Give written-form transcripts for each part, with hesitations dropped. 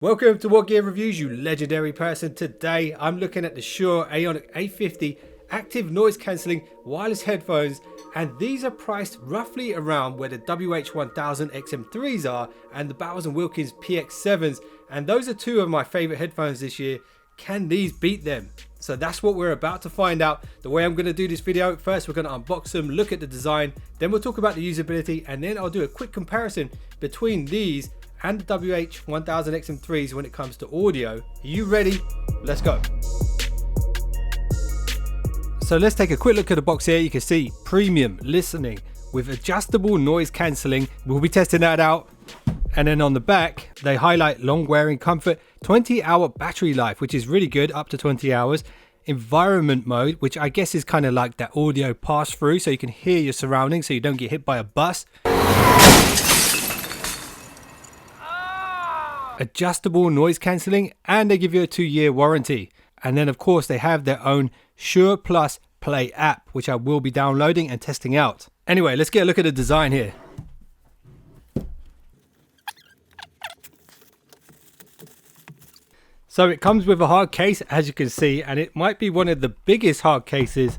Welcome to WhatGear Reviews, you legendary person. Today I'm looking at the Shure Aonic A50 active noise cancelling wireless headphones, and these are priced roughly around where the WH-1000xm3s are and the Bowers & Wilkins PX7s, and those are two of my favourite headphones this year. Can these beat them? So that's what we're about to find out. The way I'm going to do this video, first we're going to unbox them, look at the design, then we'll talk about the usability, and then I'll do a quick comparison between these and the WH-1000xm3s when it comes to audio. Are you ready? Let's go. So let's take a quick look at the box here. You can see premium listening with adjustable noise cancelling. We'll be testing that out. And then on the back, they highlight long wearing comfort, 20-hour battery life, which is really good, up to 20 hours. Environment mode, which I guess is kind of like that audio pass through, so you can hear your surroundings so you don't get hit by a bus. Adjustable noise cancelling, and they give you a 2-year warranty. And then of course they have their own Shure Plus Play app, which I will be downloading and testing out. Anyway, let's get a look at the design here. So it comes with a hard case, as you can see, and it might be one of the biggest hard cases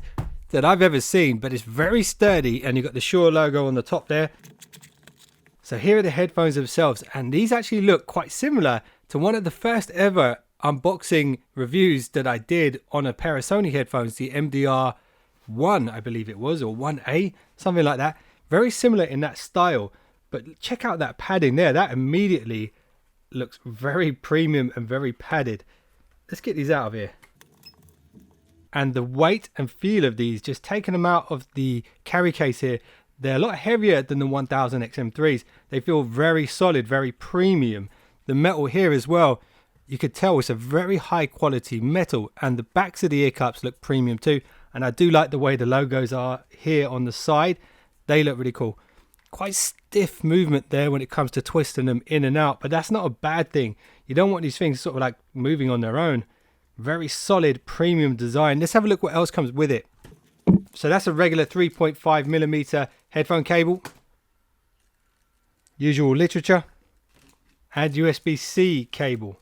that I've ever seen, but it's very sturdy, and you've got the Shure logo on the top there. So here are the headphones themselves, and these actually look quite similar to one of the first ever unboxing reviews that I did on a pair of Sony headphones, the MDR1 I believe it was, or 1A, something like that. Very similar in that style, but check out that padding there. That immediately looks very premium and very padded. Let's get these out of here. And the weight and feel of these, just taking them out of the carry case here, they're a lot heavier than the 1000xm3s. They feel very solid, very premium. The metal here as well, you could tell it's a very high quality metal, and the backs of the ear cups look premium too. And I do like the way the logos are here on the side. They look really cool. Quite stiff movement there when it comes to twisting them in and out, but that's not a bad thing. You don't want these things sort of like moving on their own. Very solid premium design. Let's have a look what else comes with it. So that's a regular 3.5mm headphone cable, usual literature, and USB-C cable.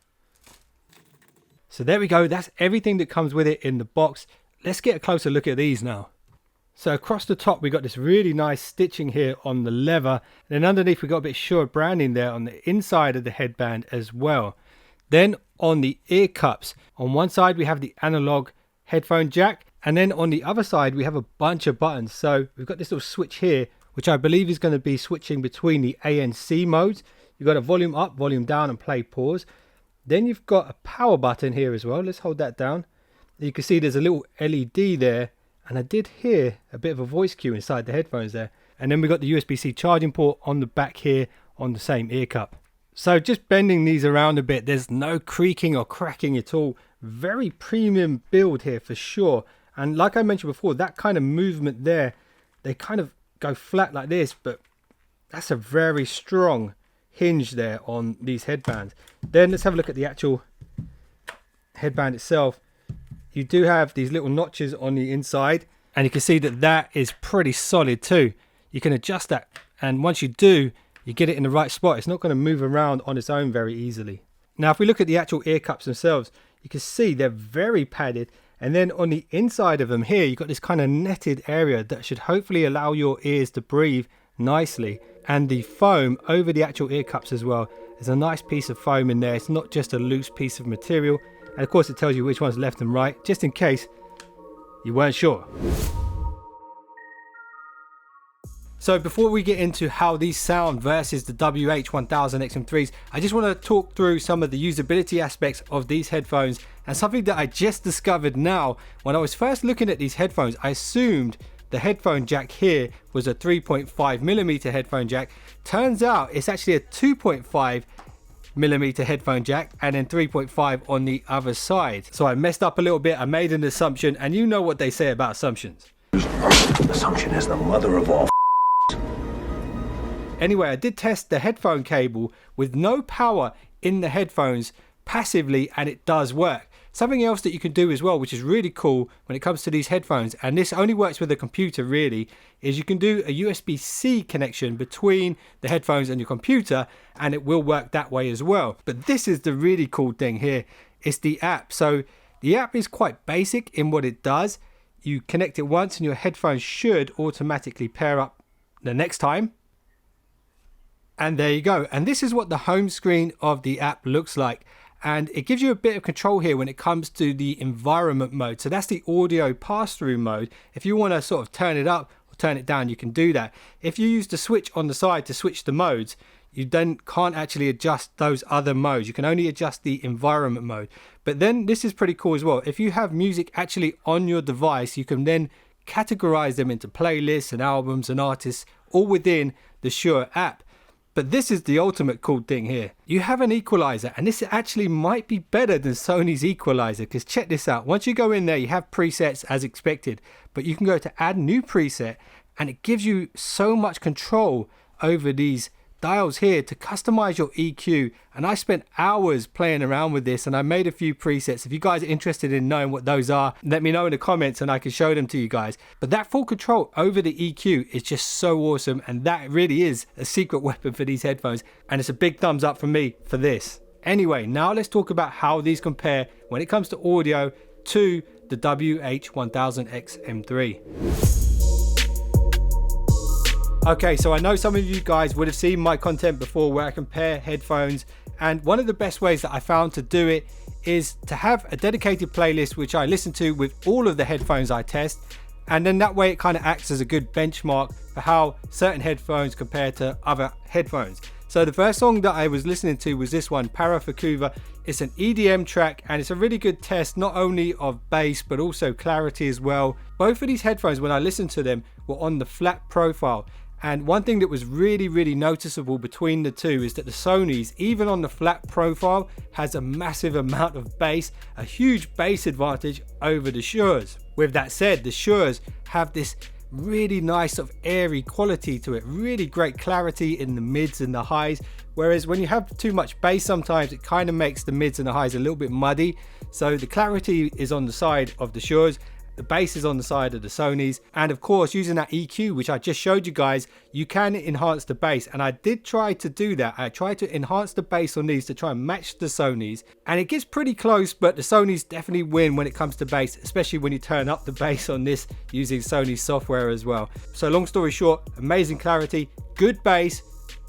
So there we go, that's everything that comes with it in the box. Let's get a closer look at these now. So across the top we got this really nice stitching here on the leather, and then underneath we got a bit of Shure branding there on the inside of the headband as well. Then on the ear cups, on one side we have the analog headphone jack, and then on the other side we have a bunch of buttons. So we've got this little switch here, which I believe is going to be switching between the ANC modes. You've got a volume up, volume down, and play pause. Then you've got a power button here as well. Let's hold that down. You can see there's a little LED there, and I did hear a bit of a voice cue inside the headphones there. And then we've got the USB-C charging port on the back here on the same ear cup. So just bending these around a bit, there's no creaking or cracking at all. Very premium build here for sure. And like I mentioned before, that kind of movement there, they kind of go flat like this, but that's a very strong hinge there on these headbands. Then let's have a look at the actual headband itself. You do have these little notches on the inside, and you can see that that is pretty solid too. You can adjust that, and once you do, you get it in the right spot. It's not going to move around on its own very easily. Now if we look at the actual ear cups themselves, you can see they're very padded. And then on the inside of them here, you've got this kind of netted area that should hopefully allow your ears to breathe nicely. And the foam over the actual ear cups as well. There's a nice piece of foam in there. It's not just a loose piece of material. And of course it tells you which one's left and right, just in case you weren't sure. So before we get into how these sound versus the WH-1000xm3s, I just want to talk through some of the usability aspects of these headphones, and something that I just discovered now. When I was first looking at these headphones, I assumed the headphone jack here was a 3.5mm headphone jack. Turns out it's actually a 2.5mm headphone jack, and then 3.5 on the other side. So I messed up a little bit. I made an assumption, and you know what they say about assumptions. Assumption is the mother of all. Anyway, I did test the headphone cable with no power in the headphones passively, and it does work. Something else that you can do as well, which is really cool when it comes to these headphones, and this only works with a computer really, is you can do a USB-C connection between the headphones and your computer, and it will work that way as well. But this is the really cool thing here. It's the app. So the app is quite basic in what it does. You connect it once and your headphones should automatically pair up the next time. And there you go. And this is what the home screen of the app looks like. And it gives you a bit of control here when it comes to the environment mode. So that's the audio pass-through mode. If you want to sort of turn it up or turn it down, you can do that. If you use the switch on the side to switch the modes, you then can't actually adjust those other modes. You can only adjust the environment mode. But then this is pretty cool as well. If you have music actually on your device, you can then categorize them into playlists and albums and artists all within the Shure app. But this is the ultimate cool thing here. You have an equalizer, and this actually might be better than Sony's equalizer, because check this out. Once you go in there, you have presets as expected, but you can go to add new preset, and it gives you so much control over these dials here to customize your EQ. And I spent hours playing around with this, and I made a few presets. If you guys are interested in knowing what those are, let me know in the comments and I can show them to you guys. But that full control over the EQ is just so awesome, and that really is a secret weapon for these headphones, and it's a big thumbs up from me for this. Anyway, now let's talk about how these compare when it comes to audio to the WH-1000xm3. Okay, so I know some of you guys would have seen my content before where I compare headphones, and one of the best ways that I found to do it is to have a dedicated playlist which I listen to with all of the headphones I test, and then that way it kind of acts as a good benchmark for how certain headphones compare to other headphones. So the first song that I was listening to was this one, Para Fakuva. It's an EDM track, and it's a really good test not only of bass but also clarity as well. Both of these headphones, when I listened to them, were on the flat profile. And one thing that was really noticeable between the two is that the Sony's, even on the flat profile, has a massive amount of bass, a huge bass advantage over the Shure's. With that said, the Shure's have this really nice sort of airy quality to it, really great clarity in the mids and the highs, whereas when you have too much bass sometimes it kind of makes the mids and the highs a little bit muddy. So the clarity is on the side of the Shure's, the bass is on the side of the Sony's, and of course using that EQ which I just showed you guys, you can enhance the bass, and I did try to do that. I tried to enhance the bass on these to try and match the Sony's, and it gets pretty close, but the Sony's definitely win when it comes to bass, especially when you turn up the bass on this using Sony software as well. So long story short, amazing clarity, good bass,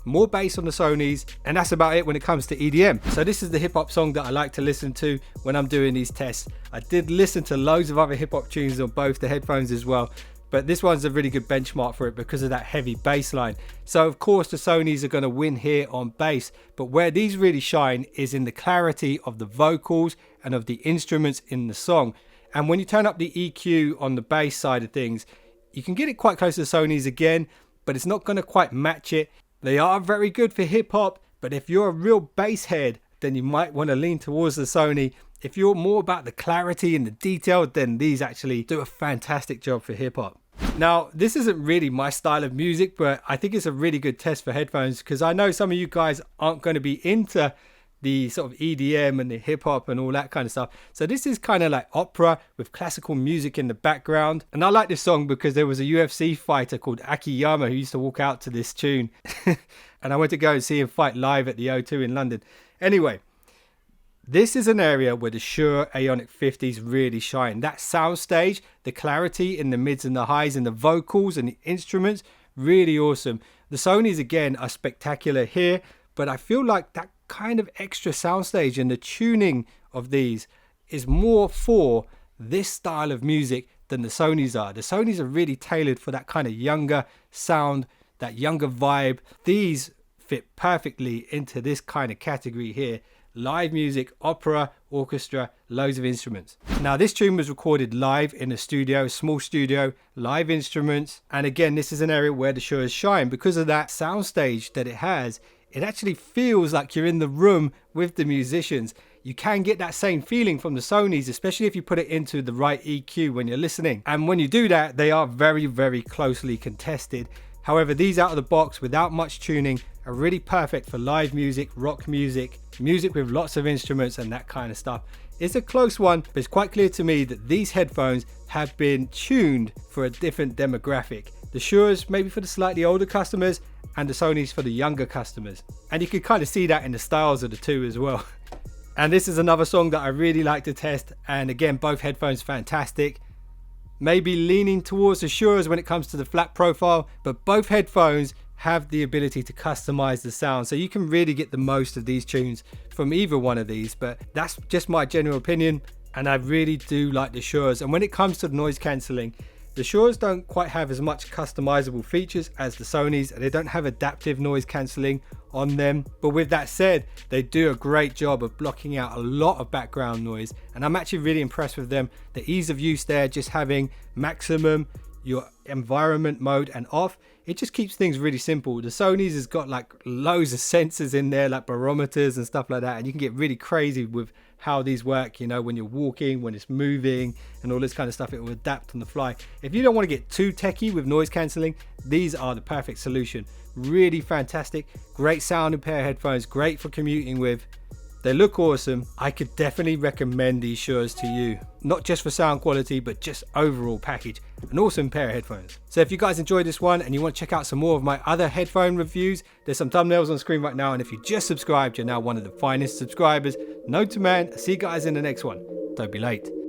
more bass on the Sony's, and that's about it when it comes to EDM. So this is the hip hop song that I like to listen to when I'm doing these tests. I did listen to loads of other hip hop tunes on both the headphones as well, but this one's a really good benchmark for it because of that heavy bass line. So of course the Sony's are going to win here on bass, but where these really shine is in the clarity of the vocals and of the instruments in the song. And when you turn up the EQ on the bass side of things, you can get it quite close to the Sony's again, but it's not going to quite match it. They are very good for hip hop, but if you're a real bass head, then you might want to lean towards the Sony. If you're more about the clarity and the detail, then these actually do a fantastic job for hip hop. Now, this isn't really my style of music, but I think it's a really good test for headphones because I know some of you guys aren't going to be into the sort of EDM and the hip hop and all that kind of stuff. So this is kind of like opera with classical music in the background. And I like this song because there was a UFC fighter called Akiyama who used to walk out to this tune. And I went to go and see him fight live at the O2 in London. Anyway, this is an area where the Shure Aonic 50s really shine. That soundstage, the clarity in the mids and the highs and the vocals and the instruments, really awesome. The Sony's again are spectacular here, but I feel like that kind of extra soundstage and the tuning of these is more for this style of music than the Sony's are. The Sony's are really tailored for that kind of younger sound, that younger vibe. These fit perfectly into this kind of category here. Live music, opera, orchestra, loads of instruments. Now this tune was recorded live in a studio, a small studio, live instruments, and again this is an area where the Shure's shine because of that soundstage that it has. It actually feels like you're in the room with the musicians. You can get that same feeling from the Sony's, especially if you put it into the right EQ when you're listening. And when you do that, they are very closely contested. However, these out of the box without much tuning are really perfect for live music, rock music, music with lots of instruments and that kind of stuff. It's a close one, but it's quite clear to me that these headphones have been tuned for a different demographic. The Shures maybe for the slightly older customers and the Sonys for the younger customers. And you can kind of see that in the styles of the two as well. And this is another song that I really like to test. And again, both headphones fantastic. Maybe leaning towards the Shures when it comes to the flat profile, but both headphones have the ability to customize the sound, so you can really get the most of these tunes from either one of these. But that's just my general opinion, and I really do like the Shures. And when it comes to the noise cancelling, the Shures don't quite have as much customizable features as the Sonys. They don't have adaptive noise cancelling on them, but with that said, they do a great job of blocking out a lot of background noise, and I'm actually really impressed with them. The ease of use there, just having maximum, your environment mode and off, it just keeps things really simple. The Sony's has got like loads of sensors in there, like barometers and stuff like that, and you can get really crazy with how these work, you know, when you're walking, when it's moving and all this kind of stuff. It will adapt on the fly. If you don't want to get too techie with noise cancelling, these are the perfect solution. Really fantastic, great sounding pair of headphones, great for commuting with. They look awesome. I could definitely recommend these Shures to you, not just for sound quality, but just overall package. An awesome pair of headphones. So if you guys enjoyed this one and you want to check out some more of my other headphone reviews, there's some thumbnails on screen right now. And if you just subscribed, you're now one of the finest subscribers known to man. See you guys in the next one. Don't be late.